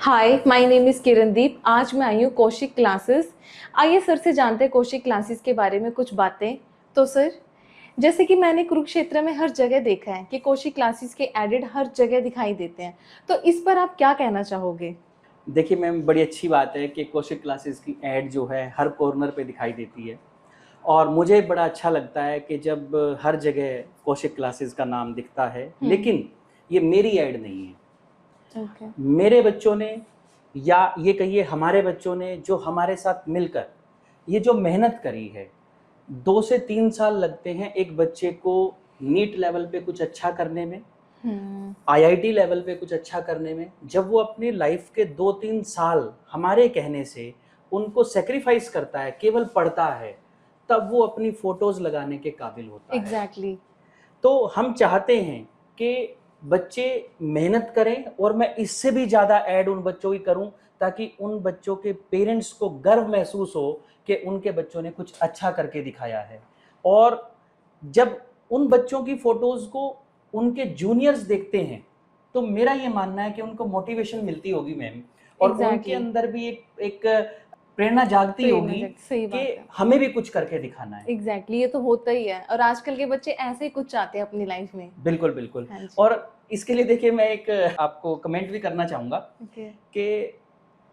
Hi, my name is Kirandeep. आज मैं आई हूँ कौशिक क्लासेस। आइए सर से जानते हैं कौशिक क्लासेस के बारे में कुछ बातें। तो सर, जैसे कि मैंने कुरुक्षेत्र में हर जगह देखा है कि कौशिक क्लासेस के एडेड हर जगह दिखाई देते हैं, तो इस पर आप क्या कहना चाहोगे? देखिए मैम, बड़ी अच्छी बात है कि कौशिक क्लासेस की ऐड जो है हर कॉर्नर पे दिखाई देती है। और मुझे बड़ा अच्छा लगता है कि जब हर जगह कौशिक क्लासेस का नाम दिखता है। लेकिन ये मेरी ऐड नहीं है। ओके। मेरे बच्चों ने, या ये कहिए हमारे बच्चों ने, जो हमारे साथ मिलकर ये जो मेहनत करी है, 2 से 3 साल लगते हैं एक बच्चे को नीट लेवल पे कुछ अच्छा करने में, आईआईटी लेवल पे कुछ अच्छा करने में। जब वो अपनी लाइफ के 2-3 साल हमारे कहने से उनको सेक्रीफाइस करता है, केवल पढ़ता है, तब वो अपनी फोटोज लगाने के काबिल होता है। एग्जैक्टली। तो हम चाहते हैं कि बच्चे मेहनत करें, और मैं इससे भी ज़्यादा ऐड उन बच्चों की करूं, ताकि उन बच्चों के पेरेंट्स को गर्व महसूस हो कि उनके बच्चों ने कुछ अच्छा करके दिखाया है। और जब उन बच्चों की फोटोज़ को उनके जूनियर्स देखते हैं, तो मेरा ये मानना है कि उनको मोटिवेशन मिलती होगी मैम, और उनके एग्जैक्टली। अंदर भी एक प्रेरणा जागती प्रेरणा होगी जग सही कि बात है। हमें भी कुछ करके दिखाना है। एग्जैक्टली, ये तो होता ही है और आजकल के बच्चे ऐसे ही कुछ चाहते हैं अपनी लाइफ में। बिल्कुल, बिल्कुल। हाँ जी। और इसके लिए देखिए मैं एक आपको कमेंट भी करना चाहूँगा ओके। कि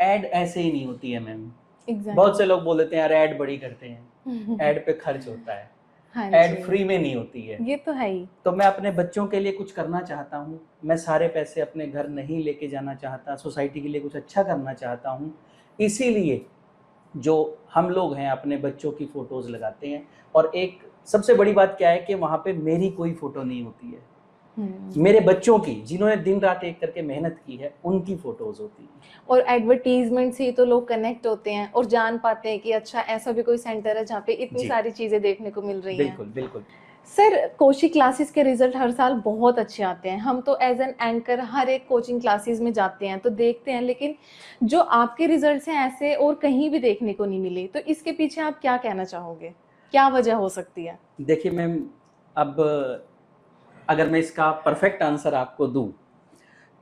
ऐड ऐसे ही नहीं होती है मैम। बहुत एग्जैक्टली। से लोग बोल देते हैं यार ऐड बड़ी करते हैं, ऐड पे खर्च होता है, हाँ ऐड जी, फ्री में नहीं होती है। ये तो है ही। तो मैं अपने बच्चों के लिए कुछ करना चाहता हूँ। मैं सारे पैसे अपने घर नहीं लेके जाना चाहता, सोसाइटी के लिए कुछ अच्छा करना चाहता हूँ। इसीलिए जो हम लोग हैं अपने बच्चों की फ़ोटोज़ लगाते हैं। और एक सबसे बड़ी बात क्या है कि वहाँ पे मेरी कोई फ़ोटो नहीं होती है। मेरे बच्चों की, जिन्होंने दिन रात एक करके मेहनत की है, उनकी फ़ोटोज़ होती हैं। और एडवर्टीजमेंट से ही तो लोग कनेक्ट होते हैं और जान पाते हैं कि अच्छा ऐसा भी कोई सेंटर है जहाँ पे इतनी जी, सारी चीज़ें देखने को मिल रही हैं। बिल्कुल, बिल्कुल। सर, कोचिंग क्लासेस के रिजल्ट हर साल बहुत अच्छे आते हैं। हम तो एज एन एंकर हर एक कोचिंग क्लासेस में जाते हैं तो देखते हैं, लेकिन जो आपके रिजल्ट्स हैं ऐसे और कहीं भी देखने को नहीं मिले। तो इसके पीछे आप क्या कहना चाहोगे? क्या वजह हो सकती है? देखिए मैम, अब अगर मैं इसका परफेक्ट आंसर आपको दूँ,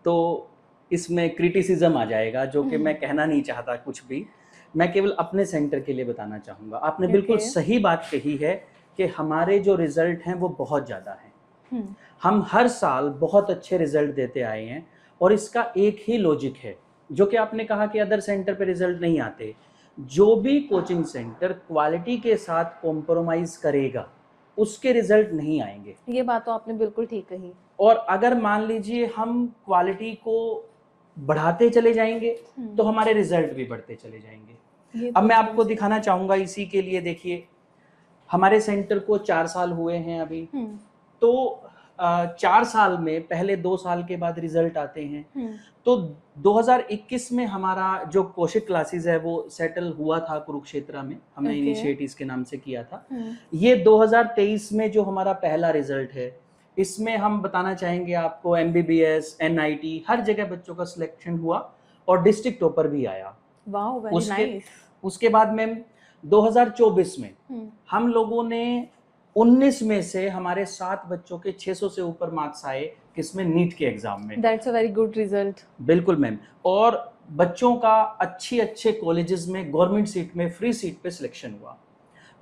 तो इसमें क्रिटिसिज़्म आ जाएगा, जो कि मैं कहना नहीं चाहता कुछ भी। मैं केवल अपने सेंटर के लिए बताना चाहूँगा। आपने बिल्कुल ओके। सही बात कही है कि हमारे जो रिज़ल्ट हैं वो बहुत ज़्यादा हैं। हम्म। हम हर साल बहुत अच्छे रिज़ल्ट देते आए हैं, और इसका एक ही लॉजिक है, जो कि आपने कहा कि अदर सेंटर पे रिज़ल्ट नहीं आते। जो भी कोचिंग सेंटर क्वालिटी के साथ कॉम्प्रोमाइज़ करेगा, उसके रिज़ल्ट नहीं आएँगे। ये बात तो आपने बिल्कुल ठीक कही। और अगर मान लीजिए हम क्वालिटी को बढ़ाते चले जाएंगे, तो हमारे रिजल्ट भी बढ़ते चले जाएंगे। ये अब तो मैं एकदम आपको सही। दिखाना चाहूँगा इसी के लिए। देखिए, हमारे सेंटर को 4 साल हुए हैं अभी। तो 4 साल में पहले 2 साल के बाद रिजल्ट आते हैं। तो 2021 में हमारा जो कौशिक क्लासेस है वो सेटल हुआ था कुरुक्षेत्र में, हमने ओके। इनिशिएट इसके नाम से किया था। ये 2023 में जो हमारा पहला रिजल्ट है, इसमें हम बताना चाहेंगे आपको एमबीबीएस, एनआईटी हर जगह बच्चों का सिलेक्शन हुआ, और डिस्ट्रिक्ट टॉपर भी आया। वाओ, वेरी उसके नाइस। उसके बाद में 2024 में हम लोगों ने 19 में से हमारे 7 बच्चों के 600 से ऊपर मार्क्स आए, किसमें, नीट के एग्जाम में। That's a very good result. बिल्कुल मैम। और बच्चों का अच्छे अच्छे कॉलेजेस में, गवर्नमेंट सीट में, फ्री सीट पे सिलेक्शन हुआ।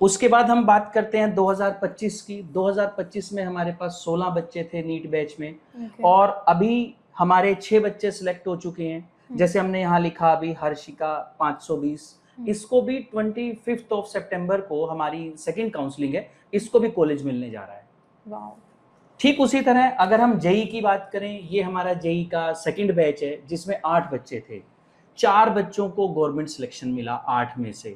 उसके बाद हम बात करते हैं 2025 की। 2025 में हमारे पास 16 बच्चे थे नीट बैच में। और अभी हमारे 6 बच्चे सिलेक्ट हो चुके हैं। जैसे हमने यहाँ लिखा अभी हर्षिका 520, इसको भी 25 ऑफ सितंबर को हमारी सेकंड काउंसलिंग है, इसको भी कॉलेज मिलने जा रहा है। वाओ। ठीक उसी तरह अगर हम जेई की बात करें, ये हमारा जेई का सेकंड बैच है, जिसमें 8 बच्चे थे। 4 बच्चों को गवर्नमेंट सिलेक्शन मिला 8 में से।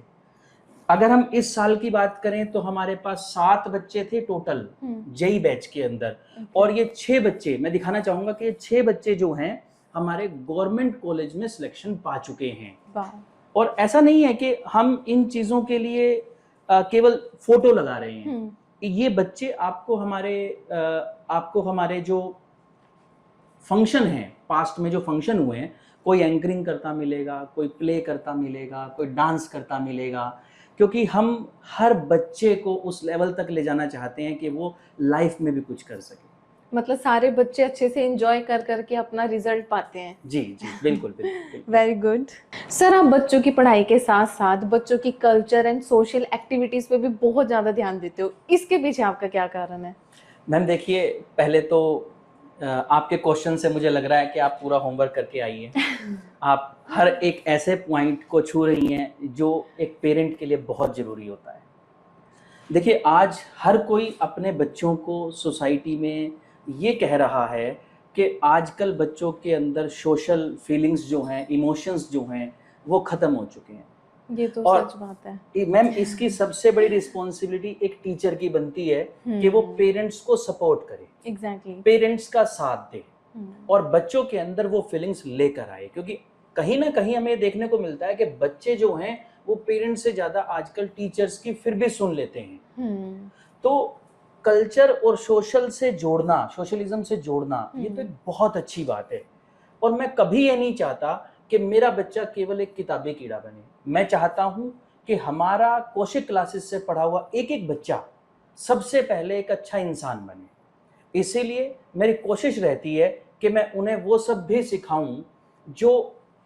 अगर हम इस साल की बात करें तो हमारे पास 7 बच्चे थे टोटल जेई बैच के अंदर। और ये 6 बच्चे, मैं दिखाना चाहूंगा कि ये 6 बच्चे जो हैं हमारे गवर्नमेंट कॉलेज में सिलेक्शन पा चुके हैं। और ऐसा नहीं है कि हम इन चीज़ों के लिए केवल फोटो लगा रहे हैं। ये बच्चे आपको हमारे जो फंक्शन हैं, पास्ट में जो फंक्शन हुए हैं, कोई एंकरिंग करता मिलेगा, कोई प्ले करता मिलेगा, कोई डांस करता मिलेगा। क्योंकि हम हर बच्चे को उस लेवल तक ले जाना चाहते हैं कि वो लाइफ में भी कुछ कर सके। मतलब सारे बच्चे अच्छे से एंजॉय कर करके अपना रिजल्ट पाते हैं। जी जी, बिल्कुल बिल्कुल। Very good. सर, आप बच्चों की पढ़ाई के साथ साथ बच्चों की कल्चर एंड सोशल एक्टिविटीज पे भी बहुत ज्यादा ध्यान देते हो, इसके पीछे आपका क्या कारण है? मैम देखिए, पहले तो आपके क्वेश्चन से मुझे लग रहा है कि आप पूरा होमवर्क करके आई हैं। आप हर एक ऐसे पॉइंट को छू रही हैं जो एक पेरेंट के लिए बहुत ज़रूरी होता है। देखिए, आज हर कोई अपने बच्चों को सोसाइटी में ये कह रहा है कि आजकल बच्चों के अंदर सोशल फीलिंग्स जो हैं, इमोशंस जो हैं, वो ख़त्म हो चुके हैं। ये तो और सच बात है। मैम इसकी सबसे बड़ी रिस्पॉन्सिबिलिटी एक टीचर की बनती है कि वो पेरेंट्स को सपोर्ट करे, एग्जैक्टली। पेरेंट्स का साथ दे और बच्चों के अंदर वो फीलिंग्स लेकर आए, क्योंकि कहीं ना कहीं हमें देखने को मिलता है कि बच्चे जो हैं वो पेरेंट्स से ज्यादा आजकल टीचर्स की फिर भी सुन लेते हैं। तो कल्चर और सोशल से जोड़ना, सोशलिज्म से जोड़ना, ये तो एक बहुत अच्छी बात है। और मैं कभी ये नहीं चाहता कि मेरा बच्चा केवल एक किताबी कीड़ा बने। मैं चाहता हूं कि हमारा कौशिक क्लासेस से पढ़ा हुआ एक एक बच्चा सबसे पहले एक अच्छा इंसान बने। इसीलिए मेरी कोशिश रहती है कि मैं उन्हें वो सब भी सिखाऊं जो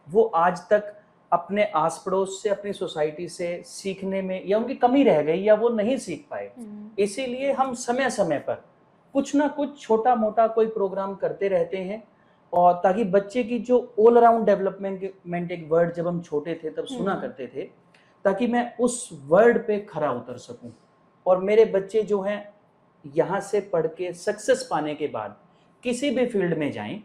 वो आज तक अपने आस पड़ोस से, अपनी सोसाइटी से सीखने में या उनकी कमी रह गई या वो नहीं सीख पाए। इसीलिए हम समय समय पर कुछ ना कुछ छोटा मोटा कोई प्रोग्राम करते रहते हैं, और ताकि बच्चे की जो ऑल अराउंड डेवलपमेंट, एक वर्ड जब हम छोटे थे तब सुना करते थे, ताकि मैं उस वर्ड पे खरा उतर सकूं और मेरे बच्चे जो हैं यहाँ से पढ़ के सक्सेस पाने के बाद किसी भी फील्ड में जाएं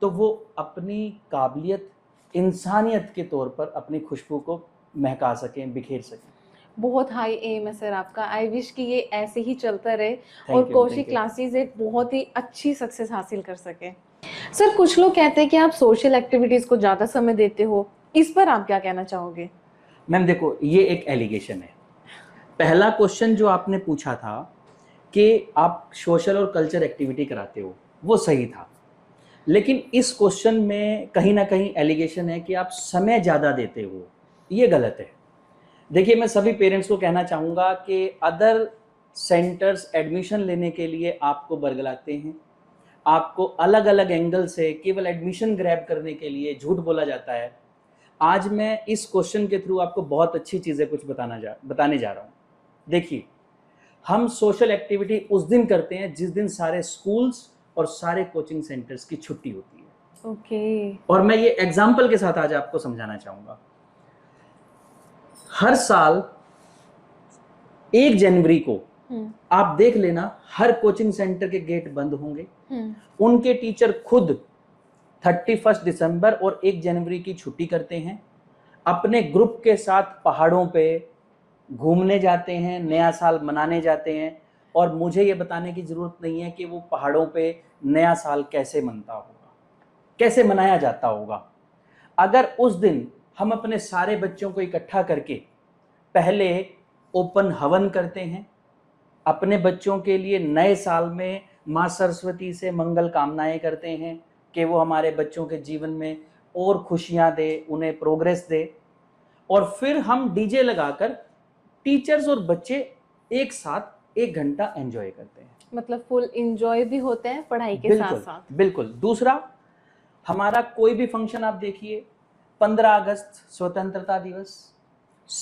तो वो अपनी काबिलियत, इंसानियत के तौर पर अपनी खुशबू को महका सकें, बिखेर सकें। बहुत हाई एम है सर आपका। आई विश कि ये ऐसे ही चलता रहे Thank और you, Kaushik thank you. Classes एक बहुत ही अच्छी सक्सेस हासिल कर सके। सर, कुछ लोग कहते हैं कि आप सोशल एक्टिविटीज को ज्यादा समय देते हो, इस पर आप क्या कहना चाहोगे? मैम देखो, ये एक एलिगेशन है। पहला क्वेश्चन जो आपने पूछा था कि आप सोशल और कल्चर एक्टिविटी कराते हो, वो सही था, लेकिन इस क्वेश्चन में कहीं ना कहीं एलिगेशन है कि आप समय ज़्यादा देते हो। ये गलत है। देखिए, मैं सभी पेरेंट्स को कहना चाहूँगा कि अदर सेंटर्स एडमिशन लेने के लिए आपको बरगलाते हैं, आपको अलग अलग एंगल से केवल एडमिशन ग्रैब करने के लिए झूठ बोला जाता है। आज मैं इस क्वेश्चन के थ्रू आपको बहुत अच्छी चीज़ें कुछ बताने जा रहा हूँ। देखिए, हम सोशल एक्टिविटी उस दिन करते हैं जिस दिन सारे स्कूल्स और सारे कोचिंग सेंटर्स की छुट्टी होती है। ओके। और मैं ये एग्जाम्पल के साथ आज आपको समझाना चाहूँगा। हर साल 1 जनवरी को आप देख लेना, हर कोचिंग सेंटर के गेट बंद होंगे। उनके टीचर खुद 31 दिसंबर और 1 जनवरी की छुट्टी करते हैं, अपने ग्रुप के साथ पहाड़ों पे घूमने जाते हैं, नया साल मनाने जाते हैं। और मुझे ये बताने की ज़रूरत नहीं है कि वो पहाड़ों पे नया साल कैसे मनता होगा, कैसे मनाया जाता होगा। अगर उस दिन हम अपने सारे बच्चों को इकट्ठा करके पहले ओपन हवन करते हैं, अपने बच्चों के लिए नए साल में माँ सरस्वती से मंगल कामनाएं करते हैं कि वो हमारे बच्चों के जीवन में और खुशियाँ दे, उन्हें प्रोग्रेस दे, और फिर हम डीजे लगाकर टीचर्स और बच्चे एक साथ 1 घंटा एंजॉय करते हैं। मतलब फुल एंजॉय भी होते हैं पढ़ाई के साथ साथ। बिल्कुल। दूसरा, हमारा कोई भी फंक्शन आप देखिए, 15 अगस्त स्वतंत्रता दिवस,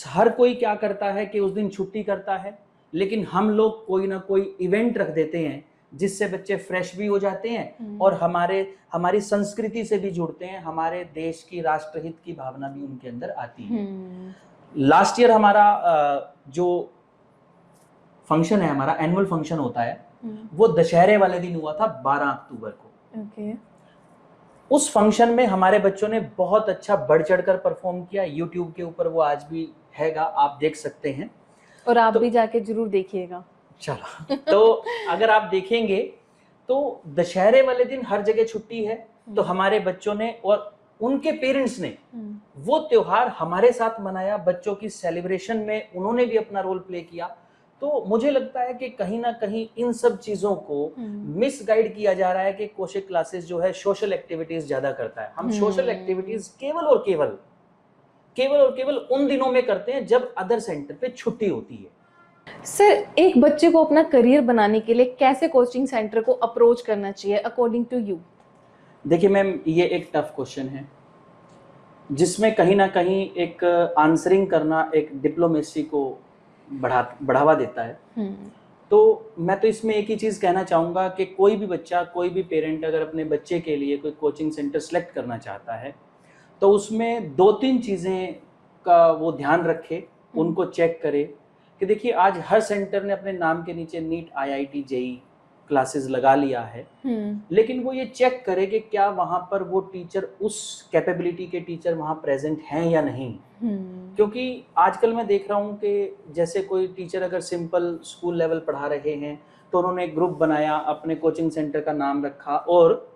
हर कोई क्या करता है कि उस दिन छुट्टी करता है, लेकिन हम लोग कोई ना कोई इवेंट रख देते हैं जिससे बच्चे फ्रेश भी हो जाते हैं और हमारी संस्कृति से भी जुड़ते हैं, हमारे देश की राष्ट्रहित की भावना भी उनके अंदर आती है। लास्ट ईयर हमारा जो फंक्शन है, हमारा एनुअल फंक्शन होता है, वो दशहरे वाले दिन हुआ था 12 अक्टूबर को। ओके। उस फंक्शन में हमारे बच्चों ने बहुत अच्छा बढ़ चढ़कर परफॉर्म किया। यूट्यूब के ऊपर वो आज भी हैगा, आप देख सकते हैं। और आप भी जाके जरूर देखिएगा। चलो, तो अगर आप देखेंगे तो दशहरे वाले दिन हर जगह छुट्टी है, तो हमारे बच्चों ने और उनके पेरेंट्स ने वो त्योहार हमारे साथ मनाया, बच्चों की सेलिब्रेशन में उन्होंने भी अपना रोल प्ले किया। तो मुझे लगता है कि कहीं ना कहीं इन सब चीजों को मिसगाइड किया जा रहा है कि कौशिक क्लासेस जो है सोशल एक्टिविटीज ज्यादा करता है। हम सोशल एक्टिविटीज केवल और केवल उन दिनों में करते हैं जब अदर सेंटर पे छुट्टी होती है। सर, एक बच्चे को अपना करियर बनाने के लिए कैसे कोचिंग सेंटर को अप्रोच करना चाहिए अकॉर्डिंग टू यू? देखिए मैम, ये एक टफ क्वेश्चन है जिसमें कहीं ना कहीं एक आंसरिंग करना एक डिप्लोमेसी को बढ़ावा देता है। तो मैं तो इसमें एक ही चीज़ कहना चाहूँगा कि कोई भी बच्चा, कोई भी पेरेंट अगर अपने बच्चे के लिए कोई कोचिंग सेंटर सेलेक्ट करना चाहता है तो उसमें 2-3 चीज़ें का वो ध्यान रखे, उनको चेक करे कि देखिए आज हर सेंटर ने अपने नाम के नीचे नीट, आईआईटी, जेई क्लासेस लगा लिया है, लेकिन वो ये चेक करे कि क्या वहाँ पर वो टीचर, उस कैपेबिलिटी के टीचर वहाँ प्रेजेंट हैं या नहीं। क्योंकि आजकल मैं देख रहा हूँ कि जैसे कोई टीचर अगर सिंपल स्कूल लेवल पढ़ा रहे हैं तो उन्होंने एक ग्रुप बनाया, अपने कोचिंग सेंटर का नाम रखा और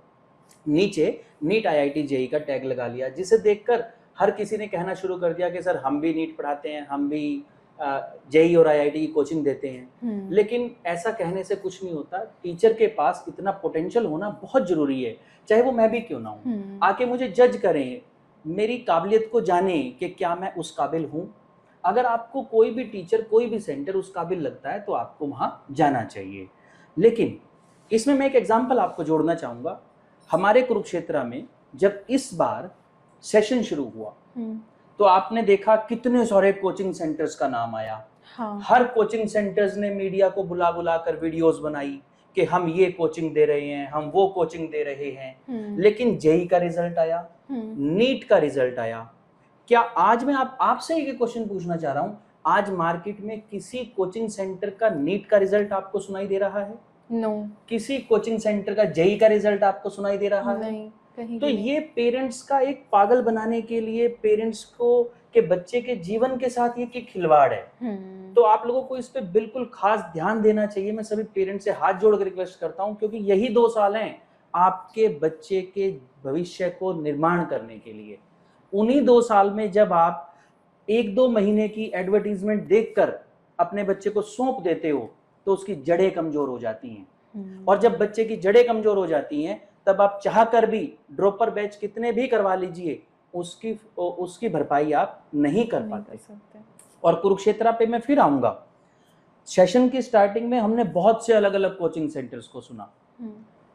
नीचे नीट, आईआईटी, जेई का टैग लगा लिया, जिसे देखकर हर किसी ने कहना शुरू कर दिया कि सर हम भी नीट पढ़ाते हैं, हम भी जेई और आईआईटी की कोचिंग देते हैं। लेकिन ऐसा कहने से कुछ नहीं होता। टीचर के पास इतना पोटेंशियल होना बहुत जरूरी है, चाहे वो मैं भी क्यों ना हूँ। आके मुझे जज करें, मेरी काबिलियत को जाने कि क्या मैं उस काबिल हूँ। अगर आपको कोई भी टीचर, कोई भी सेंटर उस काबिल लगता है तो आपको वहाँ जाना चाहिए। लेकिन इसमें मैं एक एग्जाम्पल आपको जोड़ना चाहूँगा। हमारे कुरुक्षेत्र में जब इस बार सेशन शुरू हुआ तो आपने देखा कितने सारे कोचिंग सेंटर्स का नाम आया। हाँ। हर कोचिंग सेंटर्स ने मीडिया को बुला बुला कर वीडियोस बनाई कि हम ये कोचिंग दे रहे हैं, हम वो कोचिंग दे रहे हैं। लेकिन जेई का रिजल्ट आया, नीट का रिजल्ट आया। क्या आज मैं आपसे एक क्वेश्चन पूछना चाह रहा हूँ, आज मार्केट में किसी कोचिंग सेंटर का नीट का रिजल्ट आपको सुनाई दे रहा है? नो। किसी कोचिंग सेंटर का जेई का रिजल्ट आपको सुनाई दे रहा है? नहीं। तो ये पेरेंट्स का एक पागल बनाने के लिए, पेरेंट्स को के बच्चे के जीवन के साथ ये खिलवाड़ है। तो आप लोगों को इस पे बिल्कुल खास ध्यान देना चाहिए। मैं सभी पेरेंट्स से हाथ जोड़कर रिक्वेस्ट करता हूं, क्योंकि यही 2 साल हैं आपके बच्चे के भविष्य को निर्माण करने के लिए। उन्हीं 2 साल में जब आप 1-2 महीने की एडवर्टीजमेंट देखकर अपने बच्चे को सौंप देते हो तो उसकी जड़ें कमजोर हो जाती हैं। और जब बच्चे की जड़ें कमजोर हो जाती हैं तब आप चाहकर भी ड्रॉपर बैच कितने भी करवा लीजिए, उसकी भरपाई आप नहीं कर पाते। और कुरुक्षेत्र पे मैं फिर आऊंगा। सेशन की स्टार्टिंग में हमने बहुत से अलग अलग कोचिंग सेंटर्स को सुना,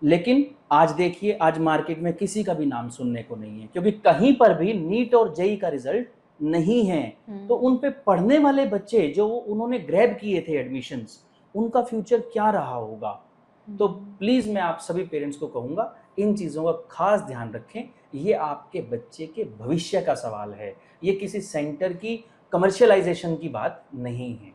लेकिन आज देखिए, आज मार्केट में किसी का भी नाम सुनने को नहीं है, क्योंकि कहीं पर भी नीट और जेई का रिजल्ट नहीं है। तो उन पे पढ़ने वाले बच्चे जो उन्होंने ग्रैब किए थे एडमिशंस, उनका फ्यूचर क्या रहा होगा। तो प्लीज मैं आप सभी पेरेंट्स को कहूंगा, इन चीजों का खास ध्यान रखें। ये आपके बच्चे के भविष्य का सवाल है, ये किसी सेंटर की कमर्शियलाइजेशन की बात नहीं है।